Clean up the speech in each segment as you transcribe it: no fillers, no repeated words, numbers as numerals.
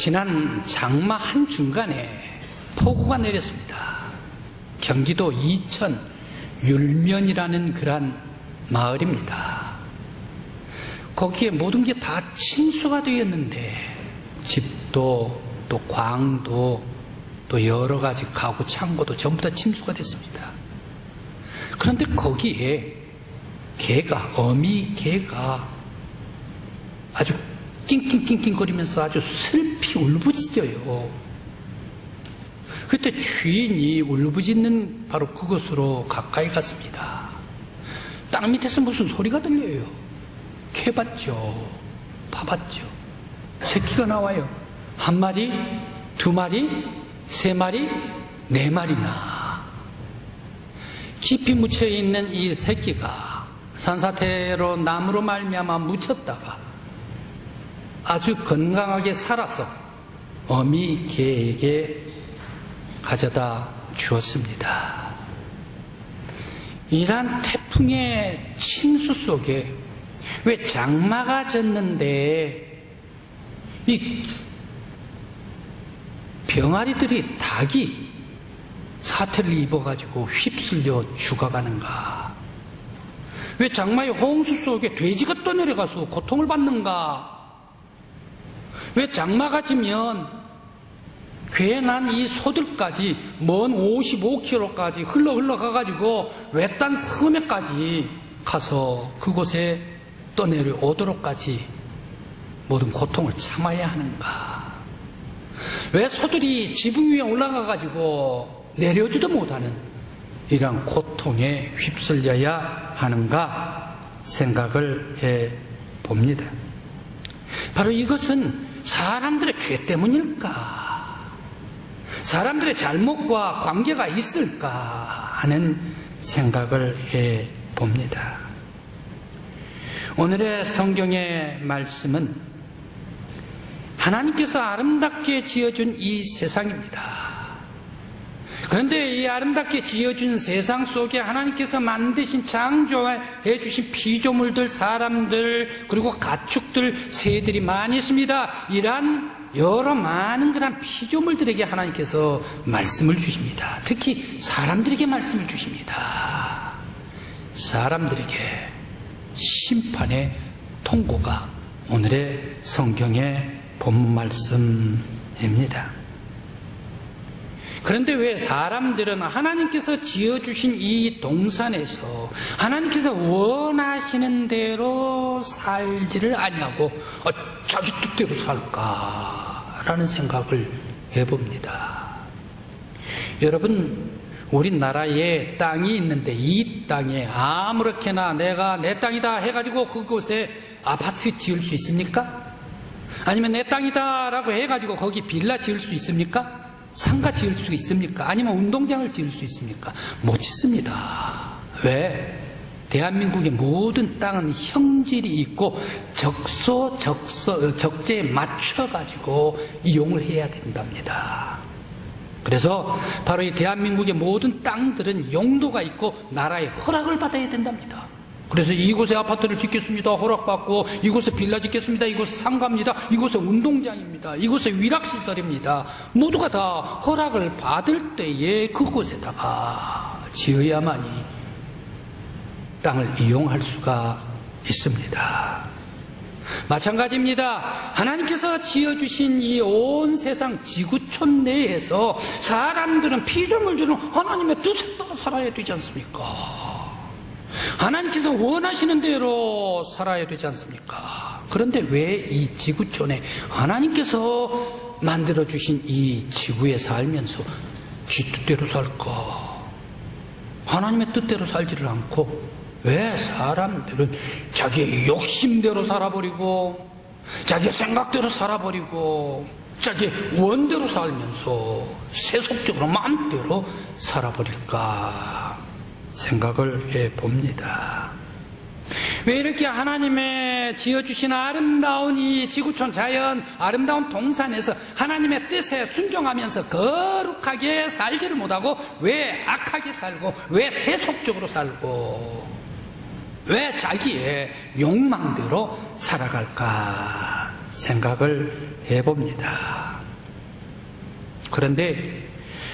지난 장마 한중간에 폭우가 내렸습니다. 경기도 이천 율면이라는 그런 마을입니다. 거기에 모든 게 다 침수가 되었는데 집도 또 광도 또 여러 가지 가구 창고도 전부 다 침수가 됐습니다. 그런데 거기에 어미 개가 아주 낑낑낑낑거리면서 아주 슬피 울부짖어요. 그때 주인이 울부짖는 바로 그곳으로 가까이 갔습니다. 땅 밑에서 무슨 소리가 들려요. 캐봤죠. 파봤죠. 새끼가 나와요. 한 마리, 두 마리, 세 마리, 네 마리나. 깊이 묻혀있는 이 새끼가 산사태로 나무로 말미암아 묻혔다가 아주 건강하게 살아서 어미 개에게 가져다 주었습니다. 이러한 태풍의 침수 속에 왜 장마가 졌는데 이 병아리들이 닭이 사태를 입어가지고 휩쓸려 죽어가는가? 왜 장마의 홍수 속에 돼지가 떠내려가서 고통을 받는가? 왜 장마가 지면 괜한 이 소들까지 먼 55km까지 흘러가가지고 외딴 섬에까지 가서 그곳에 떠내려오도록까지 모든 고통을 참아야 하는가? 왜 소들이 지붕 위에 올라가가지고 내려오지도 못하는 이러한 고통에 휩쓸려야 하는가 생각을 해봅니다. 바로 이것은 사람들의 죄 때문일까? 사람들의 잘못과 관계가 있을까 하는 생각을 해봅니다. 오늘의 성경의 말씀은 하나님께서 아름답게 지어준 이 세상입니다. 그런데 이 아름답게 지어준 세상 속에 하나님께서 만드신 창조해 주신 피조물들, 사람들, 그리고 가축들, 새들이 많이 있습니다. 이러한 여러 많은 그런 피조물들에게 하나님께서 말씀을 주십니다. 특히 사람들에게 말씀을 주십니다. 사람들에게 심판의 통고가 오늘의 성경의 본문 말씀입니다. 그런데 왜 사람들은 하나님께서 지어주신 이 동산에서 하나님께서 원하시는 대로 살지를 아니하고 자기 뜻대로 살까라는 생각을 해봅니다. 여러분, 우리나라에 땅이 있는데 이 땅에 아무렇게나 내가 내 땅이다 해가지고 그곳에 아파트 지을 수 있습니까? 아니면 내 땅이다라고 해가지고 거기 빌라 지을 수 있습니까? 상가 지을 수 있습니까? 아니면 운동장을 지을 수 있습니까? 못 짓습니다. 왜? 대한민국의 모든 땅은 형질이 있고 적재에 맞춰가지고 이용을 해야 된답니다. 그래서 바로 이 대한민국의 모든 땅들은 용도가 있고 나라의 허락을 받아야 된답니다. 그래서 이곳에 아파트를 짓겠습니다. 허락받고, 이곳에 빌라 짓겠습니다. 이곳에 상가입니다. 이곳에 운동장입니다. 이곳에 위락시설입니다. 모두가 다 허락을 받을 때에 그곳에다가 지어야만이 땅을 이용할 수가 있습니다. 마찬가지입니다. 하나님께서 지어주신 이 온 세상 지구촌 내에서 사람들은, 피조물들은 하나님의 뜻에 따라 살아야 되지 않습니까? 하나님께서 원하시는 대로 살아야 되지 않습니까? 그런데 왜 이 지구촌에 하나님께서 만들어주신 이 지구에 살면서 지 뜻대로 살까? 하나님의 뜻대로 살지를 않고 왜 사람들은 자기의 욕심대로 살아버리고 자기의 생각대로 살아버리고 자기의 원대로 살면서 세속적으로 마음대로 살아버릴까 생각을 해봅니다. 왜 이렇게 하나님의 지어주신 아름다운 이 지구촌 자연, 아름다운 동산에서 하나님의 뜻에 순종하면서 거룩하게 살지를 못하고 왜 악하게 살고 왜 세속적으로 살고 왜 자기의 욕망대로 살아갈까 생각을 해봅니다. 그런데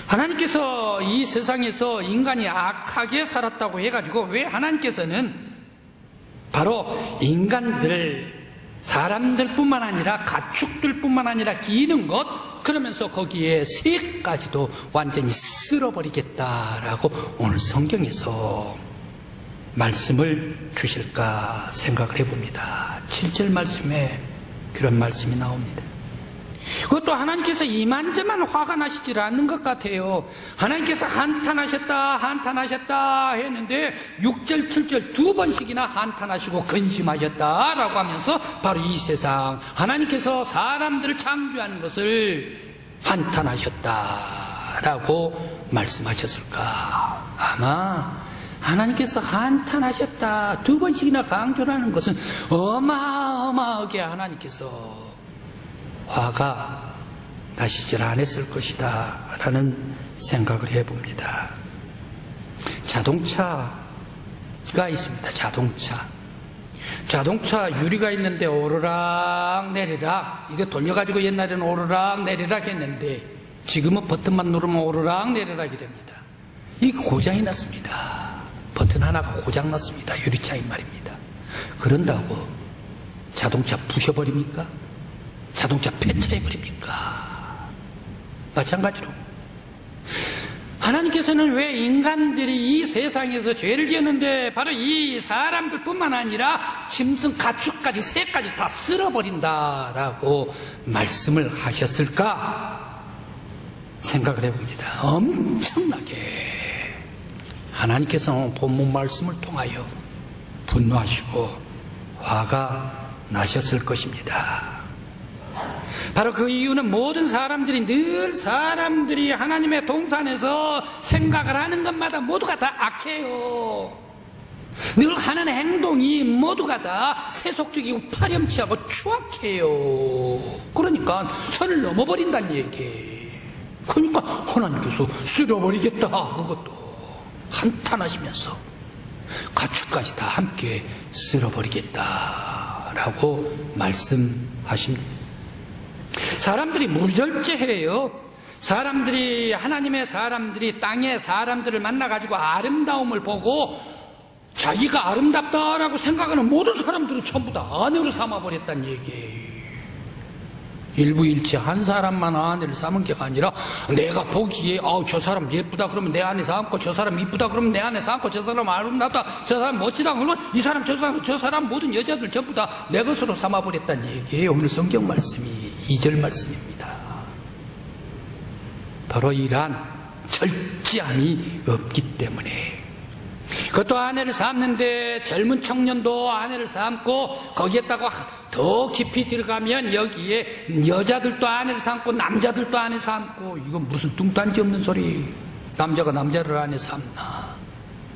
하나님께서 이 세상에서 인간이 악하게 살았다고 해가지고 왜 하나님께서는 바로 인간들, 사람들뿐만 아니라 가축들뿐만 아니라 기는 것, 그러면서 거기에 새까지도 완전히 쓸어버리겠다라고 오늘 성경에서 말씀을 주실까 생각을 해봅니다. 7절 말씀에 그런 말씀이 나옵니다. 그것도 하나님께서 이만저만 화가 나시질 않는 것 같아요. 하나님께서 한탄하셨다 했는데 6절, 7절 두 번씩이나 한탄하시고 근심하셨다라고 하면서 바로 이 세상, 하나님께서 사람들을 창조하는 것을 한탄하셨다라고 말씀하셨을까? 아마 하나님께서 한탄하셨다 두 번씩이나 강조를 하는 것은 어마어마하게 하나님께서 화가 나시질 않았을 것이다 라는 생각을 해봅니다. 자동차가 있습니다. 자동차 유리가 있는데 오르락 내리락, 이거 돌려가지고 옛날에는 오르락 내리락 했는데 지금은 버튼만 누르면 오르락 내리락이 됩니다. 이게 고장이 났습니다. 버튼 하나가 고장 났습니다. 유리차인 말입니다. 그런다고 자동차 부셔버립니까? 자동차 폐차해버립니까? 마찬가지로 하나님께서는 왜 인간들이 이 세상에서 죄를 지었는데 바로 이 사람들뿐만 아니라 짐승, 가축까지, 새까지 다 쓸어버린다라고 말씀을 하셨을까 생각을 해봅니다. 엄청나게 하나님께서는 본문 말씀을 통하여 분노하시고 화가 나셨을 것입니다. 바로 그 이유는 모든 사람들이 늘 사람들이 하나님의 동산에서 생각을 하는 것마다 모두가 다 악해요. 늘 하는 행동이 모두가 다 세속적이고 파렴치하고 추악해요. 그러니까 선을 넘어버린다는 얘기. 그러니까 하나님께서 쓸어버리겠다. 그것도 한탄하시면서 가축까지 다 함께 쓸어버리겠다라고 말씀하십니다. 사람들이 무절제해요. 하나님의 사람들이 땅의 사람들을 만나가지고 아름다움을 보고 자기가 아름답다라고 생각하는 모든 사람들을 전부 다 아내로 삼아버렸다는 얘기예요. 일부일체 한 사람만 아내를 삼은 게 아니라 내가 보기에 저 사람 예쁘다 그러면 내 안에 삼고, 저 사람 이쁘다 그러면 내 안에 삼고, 저 사람 아름답다, 저 사람 멋지다 그러면 이 사람 저 사람 모든 여자들 전부 다 내 것으로 삼아버렸다는 얘기예요. 오늘 성경 말씀이 2절 말씀입니다. 바로 이러한 절제함이 없기 때문에, 그것도 아내를 삼는데 젊은 청년도 아내를 삼고 거기에다가 더 깊이 들어가면 여기에 여자들도 아내를 삼고 남자들도 아내 삼고, 이건 무슨 뚱딴지 없는 소리. 남자가 남자를 아내 삼나.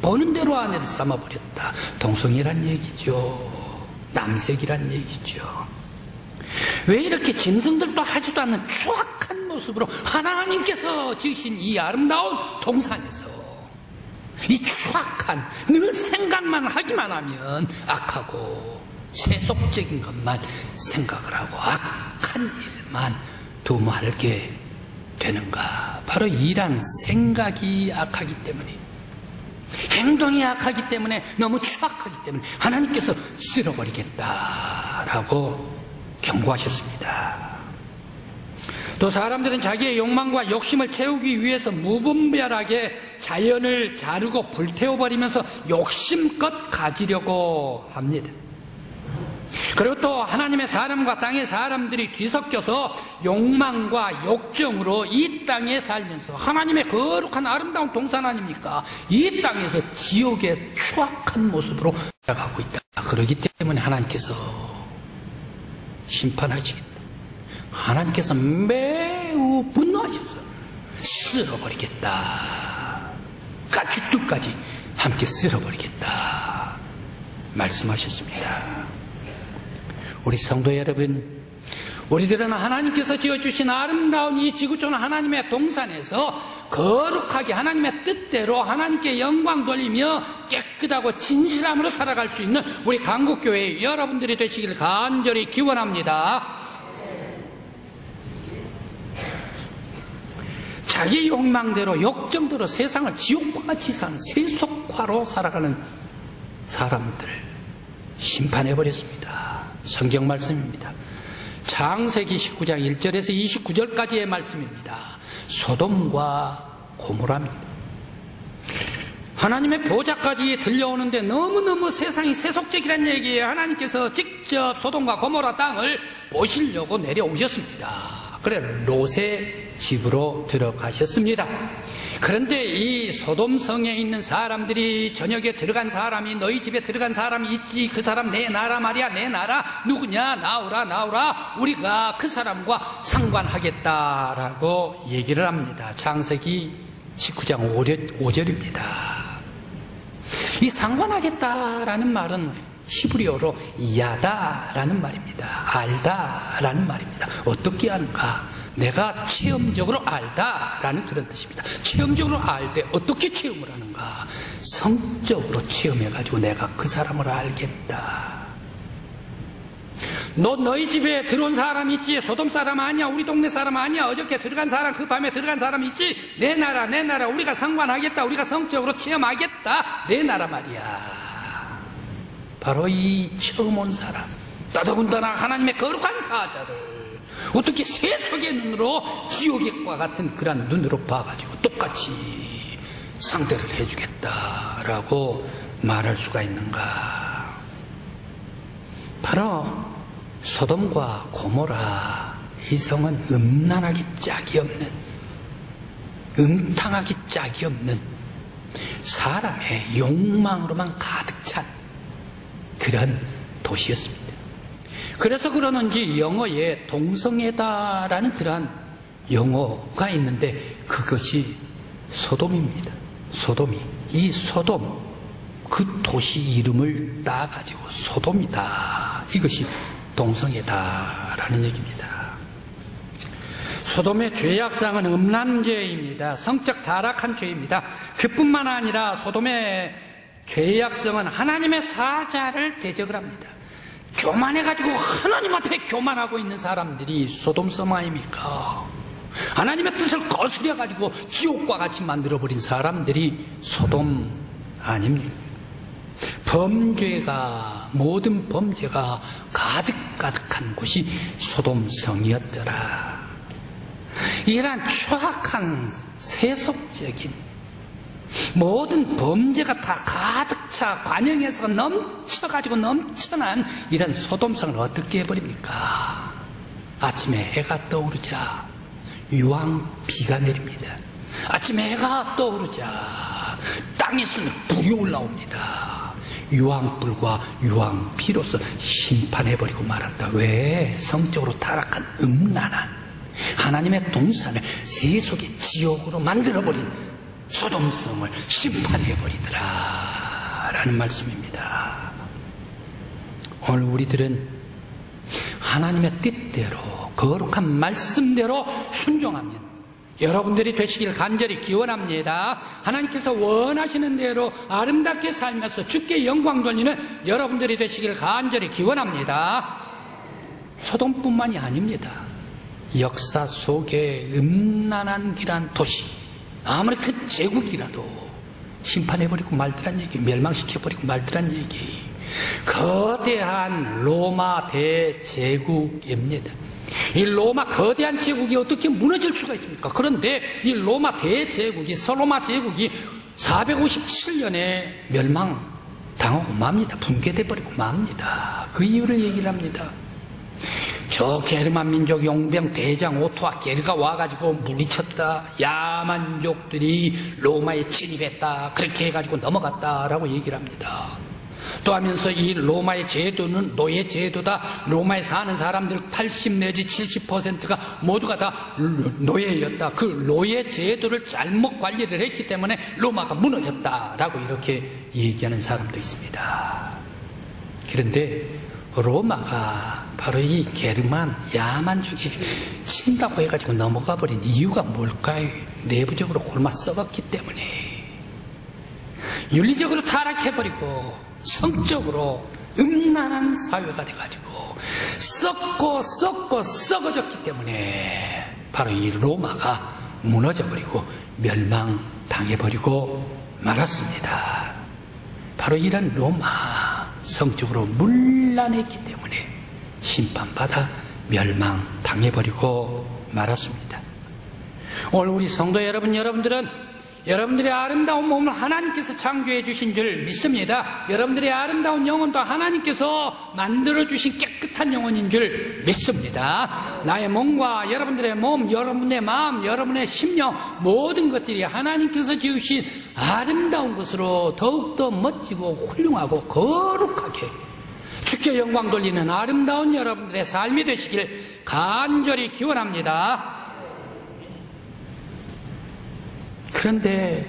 보는 대로 아내를 삼아버렸다. 동성애란 얘기죠. 남색이란 얘기죠. 왜 이렇게 짐승들도 하지도 않는 추악한 모습으로 하나님께서 지으신 이 아름다운 동산에서 이 추악한, 늘 생각만 하기만 하면 악하고 세속적인 것만 생각을 하고 악한 일만 도모하게 되는가? 바로 이란 생각이 악하기 때문에, 행동이 악하기 때문에, 너무 추악하기 때문에 하나님께서 쓸어버리겠다라고 경고하셨습니다. 또 사람들은 자기의 욕망과 욕심을 채우기 위해서 무분별하게 자연을 자르고 불태워버리면서 욕심껏 가지려고 합니다. 그리고 또 하나님의 사람과 땅의 사람들이 뒤섞여서 욕망과 욕정으로 이 땅에 살면서, 하나님의 거룩한 아름다운 동산 아닙니까? 이 땅에서 지옥의 추악한 모습으로 살아가고 있다. 그러기 때문에 하나님께서 심판하시겠다. 하나님께서 매우 분노하셔서 쓸어버리겠다. 가축들까지 함께 쓸어버리겠다 말씀하셨습니다. 우리 성도 여러분, 우리들은 하나님께서 지어주신 아름다운 이 지구촌 하나님의 동산에서 거룩하게 하나님의 뜻대로 하나님께 영광 돌리며 깨끗하고 진실함으로 살아갈 수 있는 우리 강국교회 여러분들이 되시기를 간절히 기원합니다. 자기 욕망대로 욕정대로 세상을 지옥과 같이 사는 세속화로 살아가는 사람들을 심판해버렸습니다. 성경 말씀입니다. 창세기 19장 1절에서 29절까지의 말씀입니다. 소돔과 고모라입니다. 하나님의 보좌까지 들려오는데 너무너무 세상이 세속적이란 얘기예요. 하나님께서 직접 소돔과 고모라 땅을 보시려고 내려오셨습니다. 그래 롯의 집으로 들어가셨습니다. 그런데 이 소돔성에 있는 사람들이 저녁에 들어간 사람이 너희 집에 들어간 사람이 있지, 그 사람 내 나라 말이야, 내 나라 누구냐, 나오라 우리가 그 사람과 상관하겠다라고 얘기를 합니다. 창세기 19장 5절입니다. 이 상관하겠다라는 말은 히브리어로 야다라는 말입니다. 알다라는 말입니다. 어떻게 하는가? 내가 체험적으로 알다라는 그런 뜻입니다. 체험적으로 알 때 어떻게 체험을 하는가? 성적으로 체험해가지고 내가 그 사람을 알겠다. 너희 집에 들어온 사람 있지? 소돔 사람 아니야? 우리 동네 사람 아니야? 어저께 들어간 사람, 그 밤에 들어간 사람 있지? 내 나라 우리가 상관하겠다. 우리가 성적으로 체험하겠다. 내 나라 말이야. 바로 이 처음 온 사람, 더더군다나 하나님의 거룩한 사자를 어떻게 세속의 눈으로 지옥과 같은 그런 눈으로 봐가지고 똑같이 상대를 해주겠다라고 말할 수가 있는가? 바로 소돔과 고모라, 이 성은 음란하기 짝이 없는, 음탕하기 짝이 없는 사람의 욕망으로만 가득 찬 그런 도시였습니다. 그래서 그러는지 영어에 동성애다라는 그러한 용어가 있는데 그것이 소돔입니다. 소돔이, 이 소돔, 그 도시 이름을 따가지고 소돔이다, 이것이 동성애다라는 얘기입니다. 소돔의 죄악상은 음란죄입니다. 성적 타락한 죄입니다. 그뿐만 아니라 소돔의 죄악성은 하나님의 사자를 대적을 합니다. 교만해가지고 하나님 앞에 교만하고 있는 사람들이 소돔성 아닙니까? 하나님의 뜻을 거스려가지고 지옥과 같이 만들어버린 사람들이 소돔 아닙니까? 범죄가, 모든 범죄가 가득가득한 곳이 소돔성이었더라. 이러한 추악한 세속적인 모든 범죄가 다 가득 차 관영에서 넘쳐가지고 넘쳐난 이런 소돔성을 어떻게 해버립니까? 아침에 해가 떠오르자 유황비가 내립니다. 아침에 해가 떠오르자 땅에서는 불이 올라옵니다. 유황불과 유황비로서 심판해버리고 말았다. 왜? 성적으로 타락한 음란한 하나님의 동산을 세속의 지옥으로 만들어버린 소돔성을 심판해버리더라 라는 말씀입니다. 오늘 우리들은 하나님의 뜻대로 거룩한 말씀대로 순종하면 여러분들이 되시길 간절히 기원합니다. 하나님께서 원하시는 대로 아름답게 살면서 주께 영광 돌리는 여러분들이 되시길 간절히 기원합니다. 소돔뿐만이 아닙니다. 역사 속에 음란한 길한 도시, 아무리 그 제국이라도 심판해버리고 말더란 얘기, 멸망시켜버리고 말더란 얘기. 거대한 로마 대제국입니다. 이 로마 거대한 제국이 어떻게 무너질 수가 있습니까? 그런데 이 로마 대제국이, 서로마 제국이 457년에 멸망당하고 맙니다. 붕괴돼버리고 맙니다. 그 이유를 얘기를 합니다. 저 게르만 민족 용병 대장 오토와 게르가 와가지고 물리쳤다. 야만족들이 로마에 침입했다. 그렇게 해가지고 넘어갔다라고 얘기를 합니다. 또 하면서 이 로마의 제도는 노예 제도다. 로마에 사는 사람들 80 내지 70%가 모두가 다 노예였다. 그 노예 제도를 잘못 관리를 했기 때문에 로마가 무너졌다라고 이렇게 얘기하는 사람도 있습니다. 그런데 로마가 바로 이 게르만 야만족이 친다고 해가지고 넘어가 버린 이유가 뭘까요? 내부적으로 굶어 썩었기 때문에, 윤리적으로 타락해버리고 성적으로 음란한 사회가 돼가지고 썩고 썩어졌기 때문에 바로 이 로마가 무너져버리고 멸망당해버리고 말았습니다. 바로 이런 로마, 성적으로 문란했기 때문에 심판받아 멸망당해버리고 말았습니다. 오늘 우리 성도 여러분, 여러분들의 아름다운 몸을 하나님께서 창조해 주신 줄 믿습니다. 여러분들의 아름다운 영혼도 하나님께서 만들어 주신 깨끗한 영혼인 줄 믿습니다. 나의 몸과 여러분들의 몸, 여러분의 마음, 여러분의 심령, 모든 것들이 하나님께서 지으신 아름다운 것으로 더욱더 멋지고 훌륭하고 거룩하게 주께 영광 돌리는 아름다운 여러분들의 삶이 되시길 간절히 기원합니다. 그런데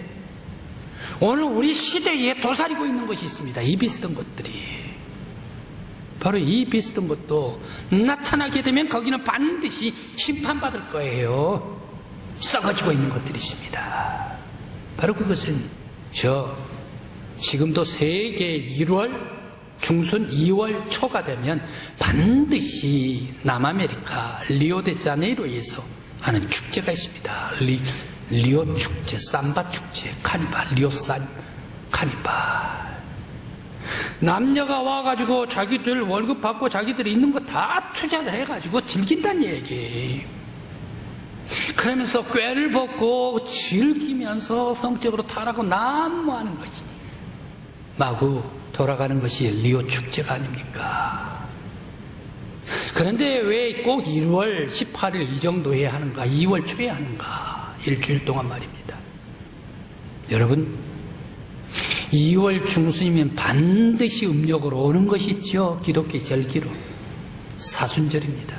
오늘 우리 시대에 도사리고 있는 것이 있습니다. 이 비슷한 것들이. 바로 이 비슷한 것도 나타나게 되면 거기는 반드시 심판받을 거예요. 썩어지고 있는 것들이 있습니다. 바로 그것은 지금도 세계 1월 중순 2월 초가 되면 반드시 남아메리카 리오데자네이로에서 하는 축제가 있습니다. 리오 축제, 삼바 축제, 카니발, 리오산 카니발. 남녀가 와가지고 자기들 월급 받고 자기들이 있는 거 다 투자를 해가지고 즐긴다는 얘기. 그러면서 꾀를 벗고 즐기면서 성적으로 타라고 난무하는 것이 마구 돌아가는 것이 리오 축제가 아닙니까? 그런데 왜 꼭 1월 18일 이 정도에 하는가? 2월 초에 하는가? 일주일 동안 말입니다. 여러분, 2월 중순이면 반드시 음력으로 오는 것이 있죠. 기독교 절기로. 사순절입니다.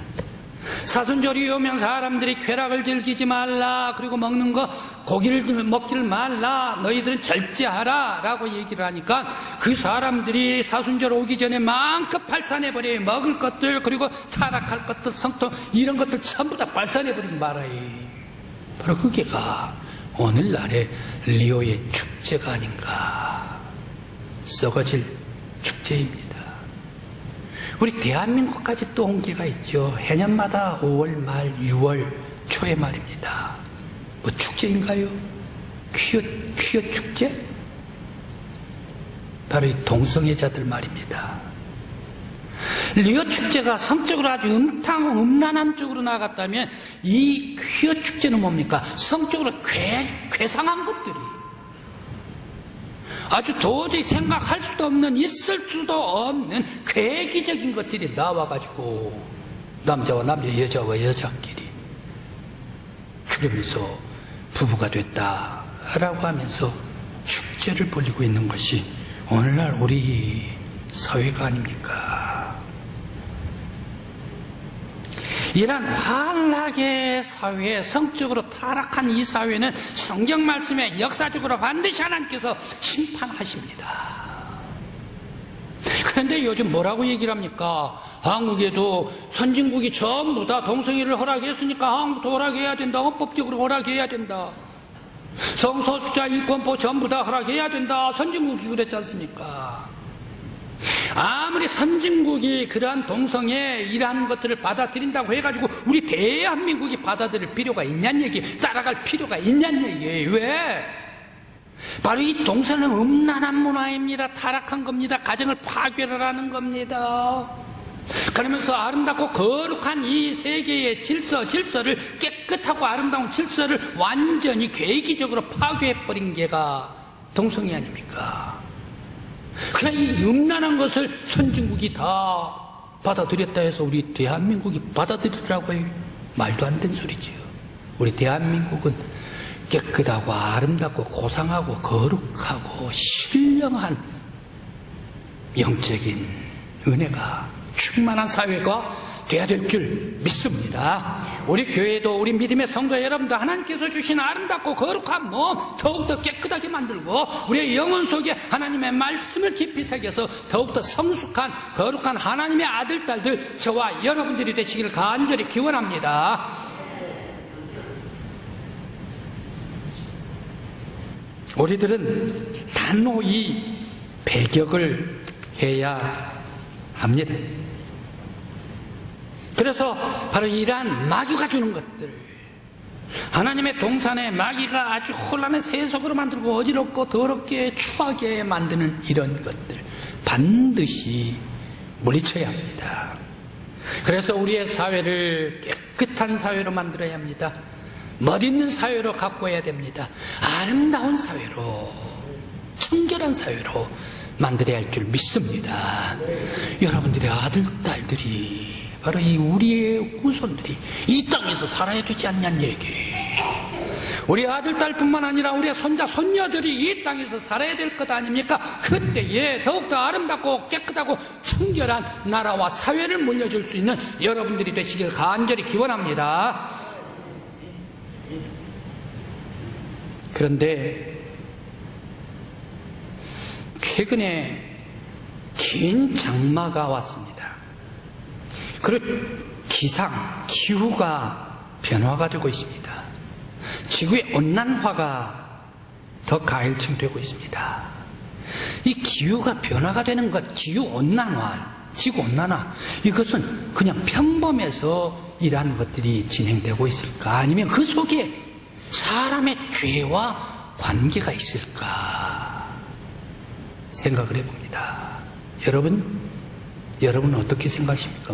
사순절이 오면 사람들이 쾌락을 즐기지 말라, 그리고 먹는 거 고기를 먹지를 말라, 너희들은 절제하라 라고 얘기를 하니까 그 사람들이 사순절 오기 전에 마음껏 발산해버려요. 먹을 것들, 그리고 타락할 것들, 성통 이런 것들 전부 다 발산해버리고 말아요. 바로 그게가 오늘날의 리오의 축제가 아닌가. 썩어질 축제입니다. 우리 대한민국까지 또 온게가 있죠. 해년마다 5월 말 6월 초에 말입니다. 뭐 축제인가요? 퀴어 축제? 바로 이 동성애자들 말입니다. 리오 축제가 성적으로 아주 음란한 쪽으로 나갔다면 이 퀴어 축제는 뭡니까? 성적으로 괴상한 것들이 아주 도저히 생각할 수도 없는, 있을 수도 없는 괴기적인 것들이 나와가지고 남자와 남자, 여자와 여자끼리 그러면서 부부가 됐다라고 하면서 축제를 벌이고 있는 것이 오늘날 우리 사회가 아닙니까? 이런 환락의 사회에, 성적으로 타락한 이 사회는 성경 말씀에 역사적으로 반드시 하나님께서 심판하십니다. 그런데 요즘 뭐라고 얘기를 합니까? 한국에도 선진국이 전부 다 동성애를 허락했으니까 한국도 허락해야 된다. 헌법적으로 허락해야 된다. 성소수자 인권법 전부 다 허락해야 된다. 선진국이 그랬지 않습니까? 아무리 선진국이 그러한 동성애 이러한 것들을 받아들인다고 해가지고 우리 대한민국이 받아들일 필요가 있냐는 얘기, 따라갈 필요가 있냐는 얘기예요. 왜? 바로 이 동성애는 음란한 문화입니다. 타락한 겁니다. 가정을 파괴를 하는 겁니다. 그러면서 아름답고 거룩한 이 세계의 질서를, 깨끗하고 아름다운 질서를 완전히 괴기적으로 파괴해버린 게가 동성애 아닙니까? 그냥 이 음란한 것을 선진국이 다 받아들였다 해서 우리 대한민국이 받아들이라고 해요. 말도 안 되는 소리지요. 우리 대한민국은 깨끗하고 아름답고 고상하고 거룩하고 신령한 영적인 은혜가 충만한 사회가 돼야 될 줄 믿습니다. 우리 교회도, 우리 믿음의 성도 여러분도 하나님께서 주신 아름답고 거룩한 몸 더욱더 깨끗하게 만들고 우리의 영혼 속에 하나님의 말씀을 깊이 새겨서 더욱더 성숙한 거룩한 하나님의 아들, 딸들, 저와 여러분들이 되시기를 간절히 기원합니다. 우리들은 단호히 배격을 해야 합니다. 그래서 바로 이러한 마귀가 주는 것들, 하나님의 동산에 마귀가 아주 혼란의 세속으로 만들고 어지럽고 더럽게 추하게 만드는 이런 것들 반드시 물리쳐야 합니다. 그래서 우리의 사회를 깨끗한 사회로 만들어야 합니다. 멋있는 사회로 가꿔야 됩니다. 아름다운 사회로, 청결한 사회로 만들어야 할 줄 믿습니다. 여러분들의 아들, 딸들이 바로 이 우리의 후손들이 이 땅에서 살아야 되지 않냐는 얘기. 우리 아들, 딸뿐만 아니라 우리의 손자, 손녀들이 이 땅에서 살아야 될 것 아닙니까? 그때에 더욱더 아름답고 깨끗하고 청결한 나라와 사회를 물려줄 수 있는 여러분들이 되시길 간절히 기원합니다. 그런데 최근에 긴 장마가 왔습니다. 그리고 기후가 변화가 되고 있습니다. 지구의 온난화가 더 가열층되고 있습니다. 이 기후가 변화가 되는 것, 기후온난화, 지구온난화, 이것은 그냥 평범해서 이러한 것들이 진행되고 있을까? 아니면 그 속에 사람의 죄와 관계가 있을까? 생각을 해봅니다. 여러분은 어떻게 생각하십니까?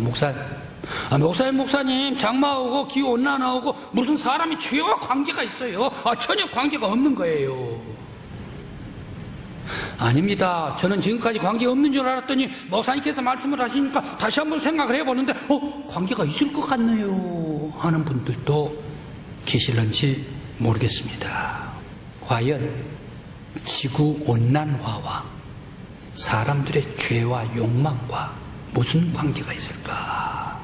목사님, 장마 오고 기후온난화 오고 무슨 사람이 죄와 관계가 있어요? 전혀 관계가 없는 거예요. 아닙니다. 저는 지금까지 관계 없는 줄 알았더니 목사님께서 말씀을 하시니까 다시 한번 생각을 해보는데 관계가 있을 것 같네요 하는 분들도 계실런지 모르겠습니다. 과연 지구온난화와 사람들의 죄와 욕망과 무슨 관계가 있을까?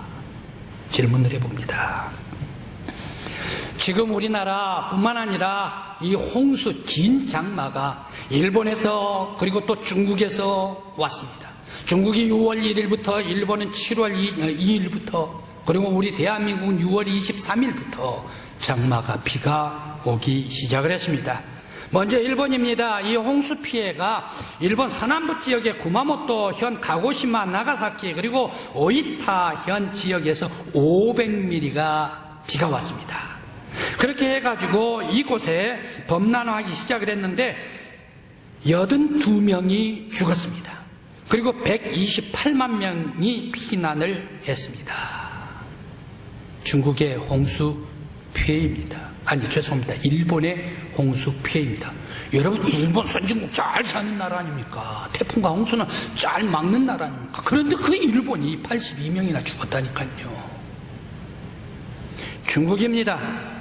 질문을 해봅니다. 지금 우리나라뿐만 아니라 이 홍수 긴 장마가 일본에서 그리고 또 중국에서 왔습니다. 중국이 6월 1일부터 일본은 7월 2일부터 그리고 우리 대한민국은 6월 23일부터 장마가 비가 오기 시작을 했습니다. 먼저 일본입니다. 이 홍수 피해가 일본 서남부 지역의 구마모토 현 가고시마 나가사키 그리고 오이타 현 지역에서 500mm가 비가 왔습니다. 그렇게 해가지고 이곳에 범람하기 시작을 했는데 82명이 죽었습니다. 그리고 128만 명이 피난을 했습니다. 중국의 홍수 피해입니다. 죄송합니다. 일본의 홍수 피해입니다. 여러분, 일본 선진국 잘 사는 나라 아닙니까? 태풍과 홍수는 잘 막는 나라 아닙니까? 그런데 그 일본이 82명이나 죽었다니까요. 중국입니다.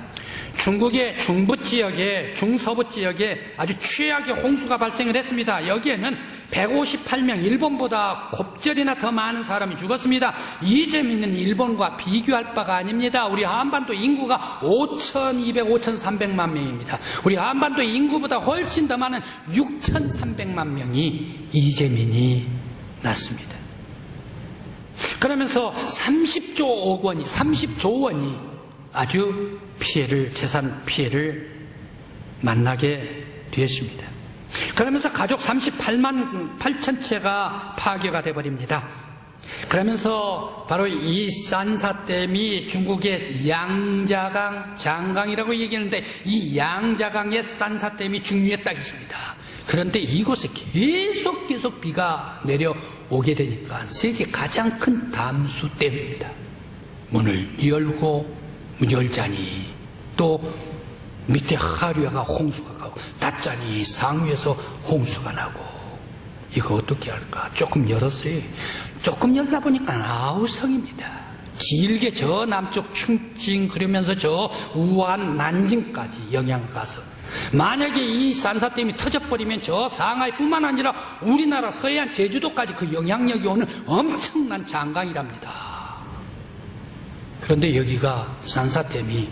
중국의 중부 지역에, 중서부 지역에 아주 최악의 홍수가 발생을 했습니다. 여기에는 158명, 일본보다 곱절이나 더 많은 사람이 죽었습니다. 이 재미는 일본과 비교할 바가 아닙니다. 우리 한반도 인구가 5,300만 명입니다. 우리 한반도 인구보다 훨씬 더 많은 6,300만 명이 이재민이 났습니다. 그러면서 30조 원이 아주 재산 피해를 만나게 되었습니다. 그러면서 가족 38만 8천 채가 파괴가 되어버립니다. 그러면서 바로 이 산사댐이 중국의 장강이라고 얘기하는데 이 양자강의 산사댐이 중류에 딱 있습니다. 그런데 이곳에 계속 비가 내려오게 되니까 세계 가장 큰 담수댐입니다. 문을 열고 열자니 또 밑에 하류가 홍수가 가고 닫자니 상류에서 홍수가 나고 이거 어떻게 할까? 조금 열었어요. 조금 열다 보니까 아우성입니다. 길게 저 남쪽 충칭 그러면서 저 우한 난징까지 영향 가서 만약에 이 산사댐이 터져버리면 저 상하이뿐만 아니라 우리나라 서해안 제주도까지 그 영향력이 오는 엄청난 장강이랍니다. 그런데 여기가 산사댐이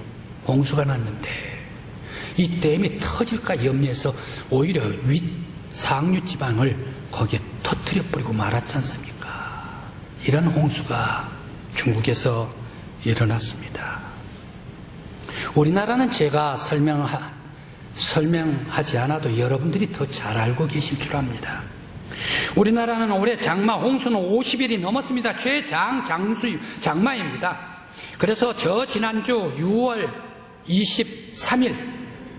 홍수가 났는데 이 댐이 터질까 염려해서 오히려 상류 지방을 거기에 터뜨려버리고 말았지 않습니까? 이런 홍수가 중국에서 일어났습니다. 우리나라는 제가 설명하지 않아도 여러분들이 더 잘 알고 계실 줄 압니다. 우리나라는 올해 장마 홍수는 50일이 넘었습니다. 장마입니다. 그래서 저 지난주 6월 23일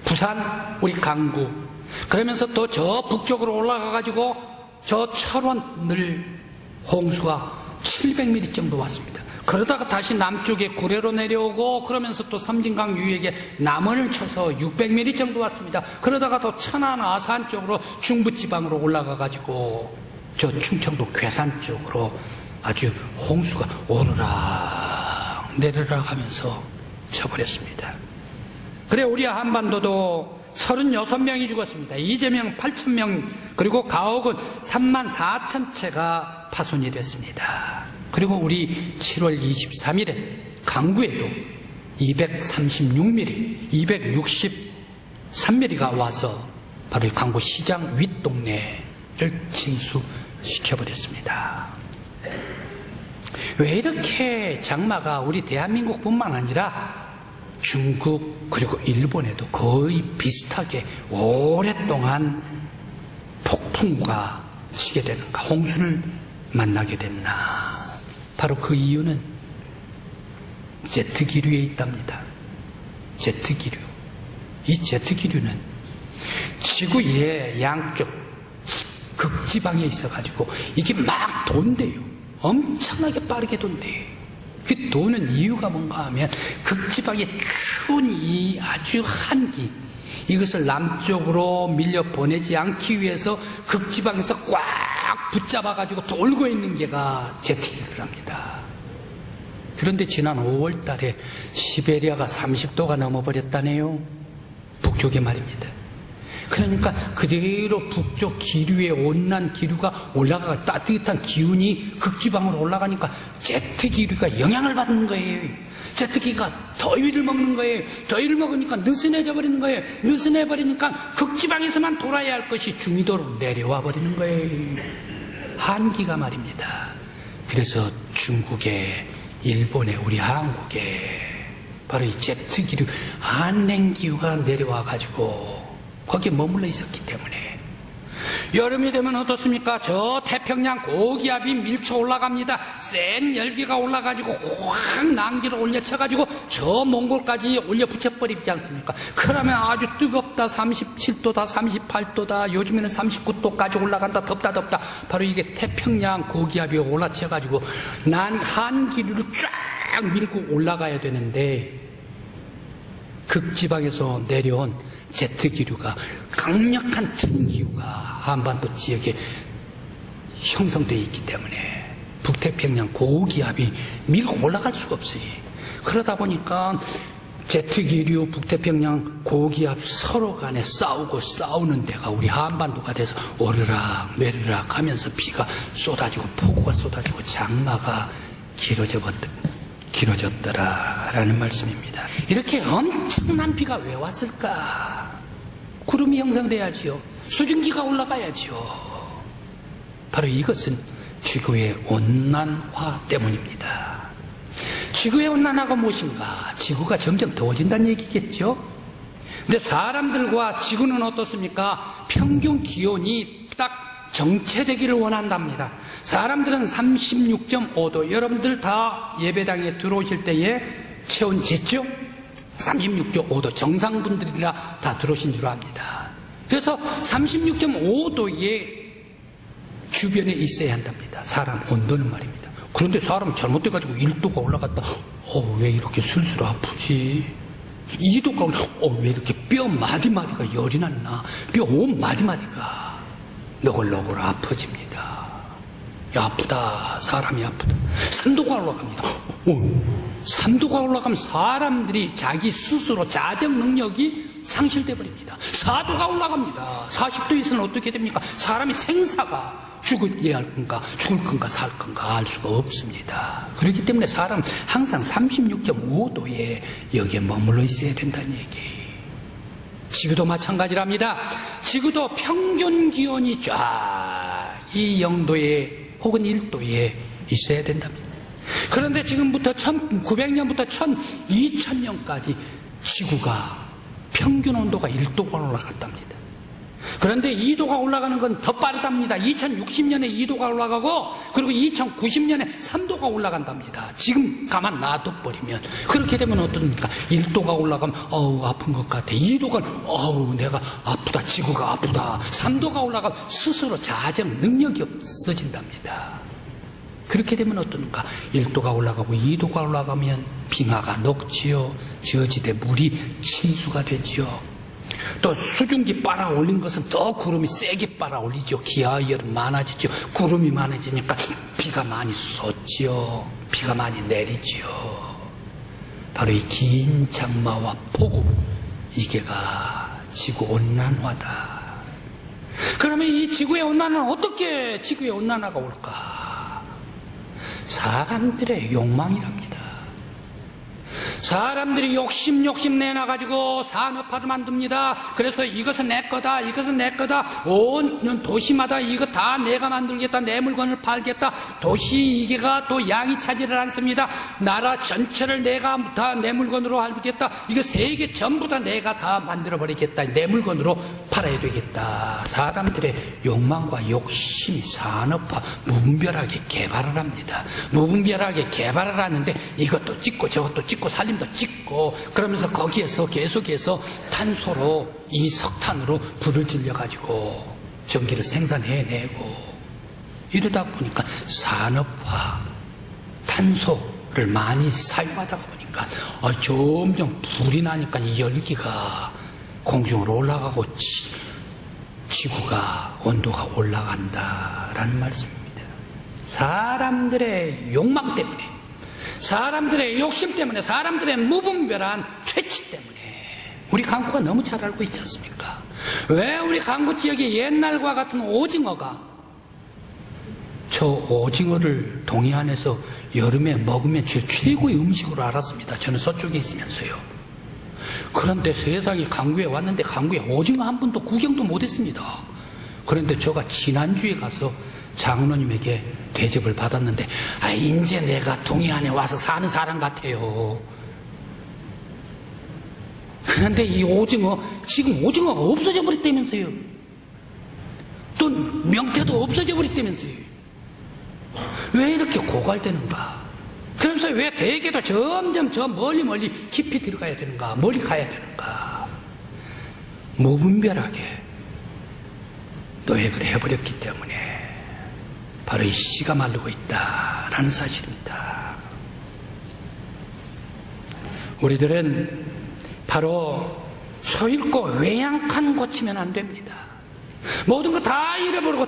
부산 우리 강구, 그러면서 또 저 북쪽으로 올라가가지고 저 철원을 홍수가 700mm 정도 왔습니다. 그러다가 다시 남쪽에 구례로 내려오고, 그러면서 또 섬진강 유역에 남원을 쳐서 600mm 정도 왔습니다. 그러다가 또 천안 아산 쪽으로 중부지방으로 올라가가지고 저 충청도 괴산 쪽으로 아주 홍수가 오르락 내리락 하면서 쳐버렸습니다. 그래 우리 한반도도 36명이 죽었습니다. 이재명 8,000명, 그리고 가옥은 34,000채가 파손이 됐습니다. 그리고 우리 7월 23일에 강구에도 236mm, 263mm가 와서 바로 이 강구 시장 윗동네를 침수시켜버렸습니다. 왜 이렇게 장마가 우리 대한민국뿐만 아니라 중국 그리고 일본에도 거의 비슷하게 오랫동안 폭풍우가 치게 되는가, 홍수를 만나게 됐나? 바로 그 이유는 제트기류에 있답니다. 제트기류. 이 제트기류는 지구의 양쪽 극지방에 있어가지고 이게 막 돈대요. 엄청나게 빠르게 돈대요. 그 도는 이유가 뭔가 하면 극지방의 추운 이 아주 한기, 이것을 남쪽으로 밀려 보내지 않기 위해서 극지방에서 꽉 붙잡아가지고 돌고 있는 게가 제트기류랍니다. 그런데 지난 5월 달에 시베리아가 30도가 넘어버렸다네요. 북쪽에 말입니다. 그러니까 그대로 북쪽 기류의 온난 기류가 올라가, 따뜻한 기운이 극지방으로 올라가니까 제트기류가 영향을 받는 거예요. 제트기가 더위를 먹는 거예요. 더위를 먹으니까 느슨해져 버리는 거예요. 느슨해 버리니까 극지방에서만 돌아야 할 것이 중위도로 내려와 버리는 거예요. 한기가 말입니다. 그래서 중국에, 일본에, 우리 한국에 바로 이 제트기류, 한랭기후가 내려와 가지고 거기에 머물러 있었기 때문에 여름이 되면 어떻습니까? 저 태평양 고기압이 밀쳐 올라갑니다. 센 열기가 올라가지고 확 난기를 올려쳐가지고 저 몽골까지 올려 붙여버리지 않습니까? 그러면 아주 뜨겁다, 37도다, 38도다, 요즘에는 39도까지 올라간다, 덥다. 바로 이게 태평양 고기압이 올라쳐가지고 한기류를 쫙 밀고 올라가야 되는데, 극지방에서 내려온 제트기류가, 강력한 천기후가 한반도 지역에 형성되어 있기 때문에 북태평양 고기압이 밀고 올라갈 수가 없어요. 그러다 보니까 제트기류, 북태평양 고기압 서로 간에 싸우는 데가 우리 한반도가 돼서 오르락 내리락 하면서 비가 쏟아지고 폭우가 쏟아지고 장마가 길어졌더라라는 말씀입니다. 이렇게 엄청난 비가 왜 왔을까? 구름이 형성돼야지요. 수증기가 올라가야지요. 바로 이것은 지구의 온난화 때문입니다. 지구의 온난화가 무엇인가? 지구가 점점 더워진다는 얘기겠죠? 근데 사람들과 지구는 어떻습니까? 평균 기온이 딱 정체되기를 원한답니다. 사람들은 36.5도, 여러분들 다 예배당에 들어오실 때에 체온 쟀죠? 36.5도, 정상분들이라 다 들어오신 줄 압니다. 그래서 36.5도의 주변에 있어야 한답니다. 사람 온도는 말입니다. 그런데 사람 잘못돼가지고 1도가 올라갔다. 왜 이렇게 술술 아프지? 2도가 올라갔다. 왜 이렇게 뼈 마디마디가 열이 났나? 뼈 온 마디마디가 너글너글 아파집니다. 아프다. 사람이 아프다. 3도가 올라갑니다. 3도가 올라가면 사람들이 자기 스스로 자정 능력이 상실돼 버립니다. 4도가 올라갑니다. 40도 이상은 어떻게 됩니까? 사람이 생사가 죽어야 할 건가, 죽을 건가, 살 건가 알 수가 없습니다. 그렇기 때문에 사람 항상 36.5도에 여기에 머물러 있어야 된다는 얘기예요. 지구도 마찬가지랍니다. 지구도 평균 기온이 쫙 이 0도에 혹은 1도에 있어야 된답니다. 그런데 지금부터 1900년부터 2000년까지 지구가 평균 온도가 1도가 올라갔답니다. 그런데 2도가 올라가는 건 더 빠르답니다. 2060년에 2도가 올라가고 그리고 2090년에 3도가 올라간답니다. 지금 가만 놔둬버리면. 그렇게 되면 어떻습니까? 1도가 올라가면 아픈 것 같아. 2도가 내가 아프다. 지구가 아프다. 3도가 올라가면 스스로 자정 능력이 없어진답니다. 그렇게 되면 어떤가? 1도가 올라가고 2도가 올라가면 빙하가 녹지요. 저지대 물이 침수가 되지요. 또 수증기 빨아 올린 것은 더 구름이 세게 빨아 올리죠. 기하열은 많아지죠. 구름이 많아지니까 비가 많이 쏟지요. 비가 많이 내리지요. 바로 이 긴 장마와 폭우, 이게가 지구온난화다. 그러면 이 지구의 온난화는 어떻게 지구의 온난화가 올까? 사람들의 욕망이랍니다. 사람들이 욕심 내놔가지고 산업화를 만듭니다. 그래서 이것은 내 거다, 이것은 내 거다. 온 도시마다 이거 다 내가 만들겠다, 내 물건을 팔겠다. 도시 이게가 또 양이 차지를 않습니다. 나라 전체를 내가 다 내 물건으로 팔겠다. 이거 세계 전부 다 내가 다 만들어버리겠다. 내 물건으로 팔아야 되겠다. 사람들의 욕망과 욕심이 산업화 무분별하게 개발을 합니다. 무분별하게 개발을 하는데 이것도 찍고 저것도 찍고 살림도 찍고 그러면서 거기에서 계속해서 탄소로 이 석탄으로 불을 질려가지고 전기를 생산해내고 이러다 보니까 산업화 탄소를 많이 사용하다 보니까 점점 불이 나니까 이 열기가 공중으로 올라가고 지구가 온도가 올라간다라는 말씀입니다. 사람들의 욕망 때문에 사람들의 욕심 때문에 사람들의 무분별한 퇴치 때문에 우리 강구가 너무 잘 알고 있지 않습니까? 왜 우리 강구 지역에 옛날과 같은 오징어가 저 오징어를 동해안에서 여름에 먹으면 최고의 음식으로 알았습니다. 저는 서쪽에 있으면서요. 그런데 세상에 강구에 왔는데 강구에 오징어 한 번도 구경도 못했습니다. 그런데 제가 지난주에 가서 장로님에게 대접을 받았는데 이제 내가 동해안에 와서 사는 사람 같아요. 그런데 이 오징어 지금 오징어가 없어져 버렸다면서요. 또 명태도 없어져 버렸다면서요. 왜 이렇게 고갈되는가? 그러면서 왜 대게도 점점 저 멀리 깊이 들어가야 되는가? 멀리 가야 되는가? 무분별하게 노획을 해버렸기 때문에 바로 이 씨가 마르고 있다라는 사실입니다. 우리들은 바로 소잃고 외양간 고치면 안 됩니다. 모든 거 다 잃어버리고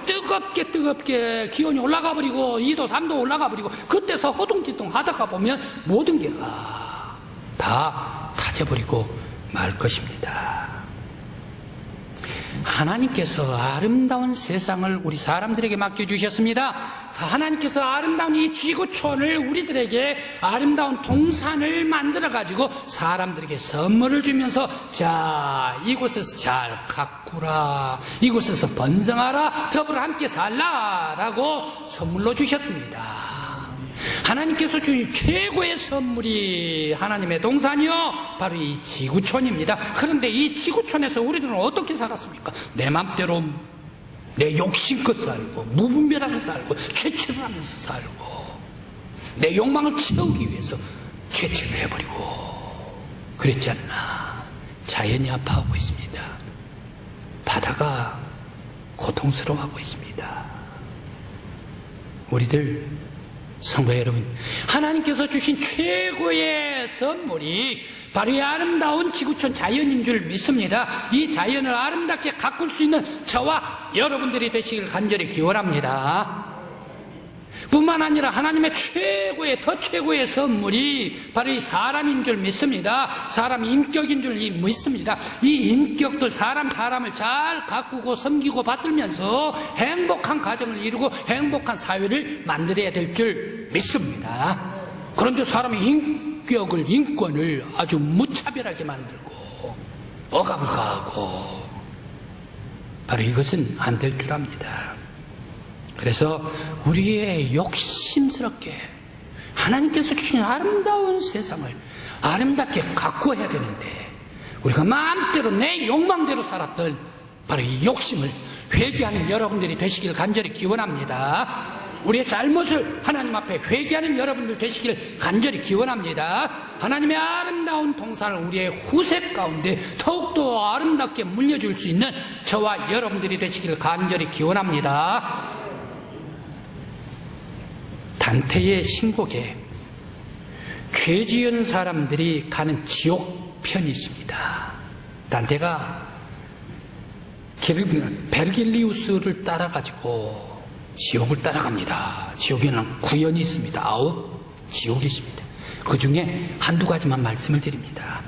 뜨겁게 기온이 올라가 버리고 2도 3도 올라가 버리고 그때서 허둥지둥 하다가 보면 모든 게가 다 타져버리고 말 것입니다. 하나님께서 아름다운 세상을 우리 사람들에게 맡겨주셨습니다. 하나님께서 아름다운 이 지구촌을 우리들에게 아름다운 동산을 만들어가지고 사람들에게 선물을 주면서 자 이곳에서 잘 가꾸라, 이곳에서 번성하라, 더불어 함께 살라라고 선물로 주셨습니다. 하나님께서 주신 최고의 선물이 하나님의 동산이요 바로 이 지구촌입니다. 그런데 이 지구촌에서 우리들은 어떻게 살았습니까? 내 맘대로 내 욕심껏 살고 무분별하게 살고 죄치를 하면서 살고 내 욕망을 채우기 위해서 죄치를 해버리고 그랬지 않나. 자연이 아파하고 있습니다. 바다가 고통스러워하고 있습니다. 우리들 성도 여러분, 하나님께서 주신 최고의 선물이 바로 이 아름다운 지구촌 자연인 줄 믿습니다. 이 자연을 아름답게 가꿀 수 있는 저와 여러분들이 되시길 간절히 기원합니다. 뿐만 아니라 하나님의 더 최고의 선물이 바로 이 사람인 줄 믿습니다. 사람 인격인 줄 믿습니다. 이 인격도 사람을 잘 가꾸고 섬기고 받들면서 행복한 가정을 이루고 행복한 사회를 만들어야 될 줄 믿습니다. 그런데 사람의 인권을 아주 무차별하게 만들고 억압을 가하고 바로 이것은 안 될 줄 압니다. 그래서 우리의 욕심스럽게 하나님께서 주신 아름다운 세상을 아름답게 가꾸어야 되는데 우리가 마음대로 내 욕망대로 살았던 바로 이 욕심을 회개하는 여러분들이 되시길 간절히 기원합니다. 우리의 잘못을 하나님 앞에 회개하는 여러분들 되시길 간절히 기원합니다. 하나님의 아름다운 동산을 우리의 후세 가운데 더욱더 아름답게 물려줄 수 있는 저와 여러분들이 되시길 간절히 기원합니다. 단테의 신곡에 죄 지은 사람들이 가는 지옥 편이 있습니다. 단테가 베르길리우스를 따라가지고 지옥을 따라갑니다. 지옥에는 구현이 있습니다. 9 지옥이 있습니다. 그 중에 한두 가지만 말씀을 드립니다.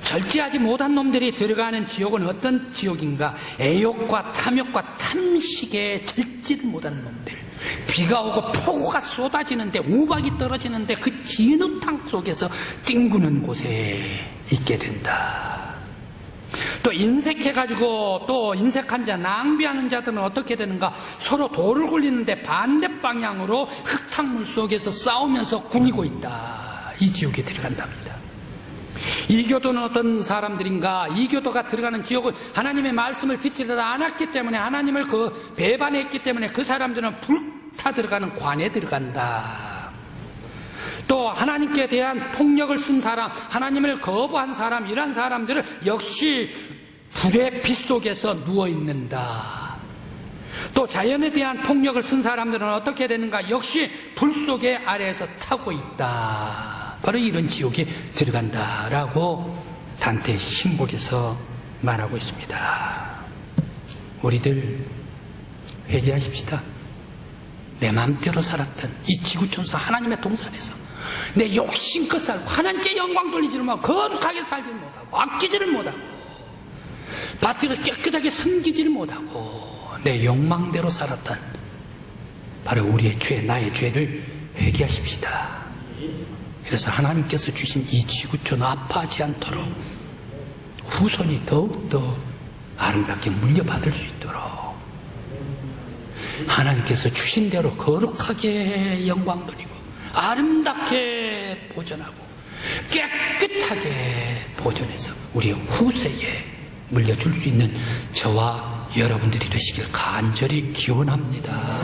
절제하지 못한 놈들이 들어가는 지옥은 어떤 지옥인가? 애욕과 탐욕과 탐식에 절제를 못하는 놈들. 비가 오고 폭우가 쏟아지는데 우박이 떨어지는데 그 진흙탕 속에서 뒹구는 곳에 있게 된다. 또 인색해가지고 또 인색한 자, 낭비하는 자들은 어떻게 되는가? 서로 돌을 굴리는데 반대 방향으로 흙탕물 속에서 싸우면서 굴리고 있다. 이 지옥에 들어간답니다. 이교도는 어떤 사람들인가? 이교도가 들어가는 지옥은 하나님의 말씀을 듣지를 않았기 때문에, 하나님을 배반했기 때문에 그 사람들은 불타 들어가는 관에 들어간다. 또 하나님께 대한 폭력을 쓴 사람, 하나님을 거부한 사람, 이런 사람들은 역시 불의 빛 속에서 누워있는다. 또 자연에 대한 폭력을 쓴 사람들은 어떻게 되는가? 역시 불 속에 아래에서 타고 있다. 바로 이런 지옥에 들어간다라고 단테 신곡에서 말하고 있습니다. 우리들 회개하십시다. 내 마음대로 살았던 이 지구촌에서 하나님의 동산에서 내 욕심껏 살고 하나님께 영광 돌리지를 못하고 거룩하게 살지를 못하고 아끼지를 못하고 밭을 깨끗하게 섬기지를 못하고 내 욕망대로 살았던 바로 우리의 죄, 나의 죄를 회개하십시다. 그래서 하나님께서 주신 이 지구촌 아파하지 않도록 후손이 더욱더 아름답게 물려받을 수 있도록 하나님께서 주신 대로 거룩하게 영광 돌리고 아름답게 보존하고 깨끗하게 보존해서 우리의 후세에 물려줄 수 있는 저와 여러분들이 되시길 간절히 기원합니다.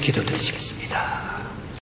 기도드리시겠습니다.